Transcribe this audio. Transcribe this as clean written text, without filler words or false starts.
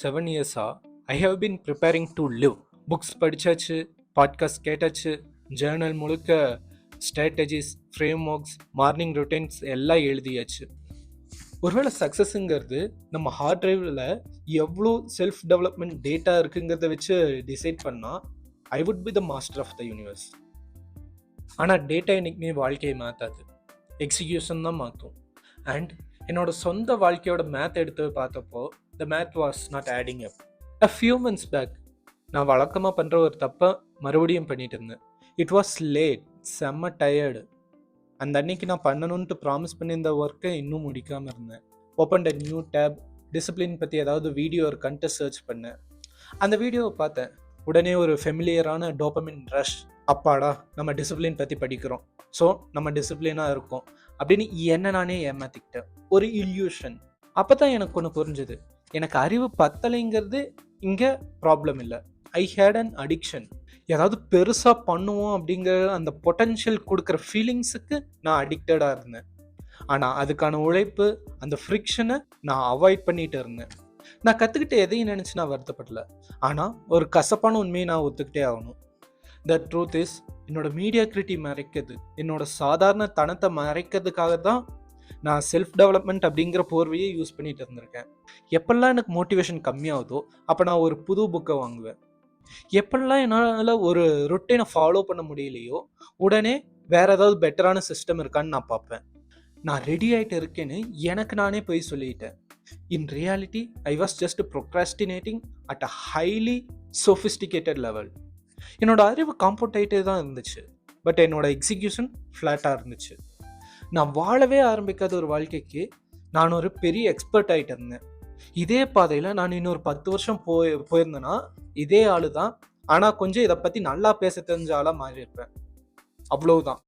7 இயர்ஸாக I have been preparing to live. Books படித்தாச்சு, podcast கேட்டாச்சு, ஜேர்னல் முழுக்க strategies, frameworks, morning routines எல்லாம் எழுதியாச்சு. ஒருவேளை சக்ஸஸுங்கிறது நம்ம ஹார்ட் டிரைவில் எவ்வளோ செல்ஃப் டெவலப்மெண்ட் டேட்டா இருக்குங்கிறத வச்சு டிசைட் பண்ணால் I would be the master of the universe. ஆனால் டேட்டா என்றைக்குமே வாழ்க்கையை மாற்றாது, எக்ஸிக்யூஷன் தான் மாற்றும். அண்ட் என்னோட சொந்த வாழ்க்கையோட மேத் எடுத்து பார்த்தப்போ the math was not adding up. A few months back நான் வழக்கமாக பண்ணுற ஒரு தப்பை மறுபடியும் பண்ணிட்டு இருந்தேன். இட் வாஸ் லேட், செம்ம டயர்டு. அந்த அன்னைக்கு நான் பண்ணணுன்ட்டு ப்ராமிஸ் பண்ணியிருந்த ஒர்க்கை இன்னும் முடிக்காமல் இருந்தேன். Open a new tab, discipline பற்றி ஏதாவது வீடியோ ஒரு கண்டென்ட் சர்ச் பண்ணேன். அந்த வீடியோவை பார்த்தேன். உடனே ஒரு ஃபெமிலியரான டோபமின் ரஷ். அப்பாடா, நம்ம டிசிப்ளின் பற்றி படிக்கிறோம், ஸோ நம்ம டிசிப்ளினாக இருக்கோம் அப்படின்னு என்ன நானே ஏமாத்திக்கிட்டேன். ஒரு இல்யூஷன். அப்போ தான் எனக்கு ஒன்று புரிஞ்சுது, எனக்கு அறிவு பத்தலைங்கிறது இங்கே ப்ராப்ளம் இல்லை. ஐ ஹேட் அன் அடிக்ஷன். ஏதாவது பெருசாக பண்ணுவோம் அப்படிங்கிற அந்த பொட்டன்ஷியல் கொடுக்குற ஃபீலிங்ஸுக்கு நான் அடிக்டடாக இருந்தேன். ஆனால் அதுக்கான உழைப்பு, அந்த ஃப்ரிக்ஷனை நான் அவாய்ட் பண்ணிட்டு இருந்தேன். நான் கற்றுக்கிட்ட எதையும் நினச்சி நான் வருத்தப்படல, ஆனால் ஒரு கசப்பான உண்மையை நான் ஒத்துக்கிட்டே ஆகணும். த ட்ரூத் இஸ், என்னோட மீடியாக்ரிட்டி மறைக்கிறது, என்னோட சாதாரண தனத்தை மறைக்கிறதுக்காக தான் நான் செல்ஃப் டெவலப்மெண்ட் அப்படிங்கிற போர்வையை யூஸ் பண்ணிட்டு இருந்திருக்கேன். எப்பெல்லாம் எனக்கு மோட்டிவேஷன் கம்மியாகுதோ அப்போ நான் ஒரு புது புக்கை வாங்குவேன். எப்பெல்லாம் என்னால் ஒரு ரொட்டீனை ஃபாலோ பண்ண முடியலையோ உடனே வேற ஏதாவது பெட்டரான சிஸ்டம் இருக்கான்னு நான் பார்ப்பேன். நான் ரெடி ஆகிட்டு இருக்கேன்னு எனக்கு நானே போய் சொல்லிட்டேன். In reality I was just procrastinating at a highly sophisticated level. என்னோட அறிவு காம்பவுண்ட் ஆகிட்டே தான் இருந்துச்சு, பட் என்னோட எக்ஸிக்யூஷன் ஃப்ளாட்டாக இருந்துச்சு. நான் வாழவே ஆரம்பிக்காத ஒரு வாழ்க்கைக்கு நான் ஒரு பெரிய எக்ஸ்பர்ட் ஆகிட்டு இருந்தேன். இதே பாதையில் நான் இன்னொரு 10 வருஷம் போயிருந்தேன்னா இதே ஆளு தான், ஆனால் கொஞ்சம் இதை பற்றி நல்லா பேச தெரிஞ்ச ஆளாக மாறியிருப்பேன். அவ்வளவுதான்.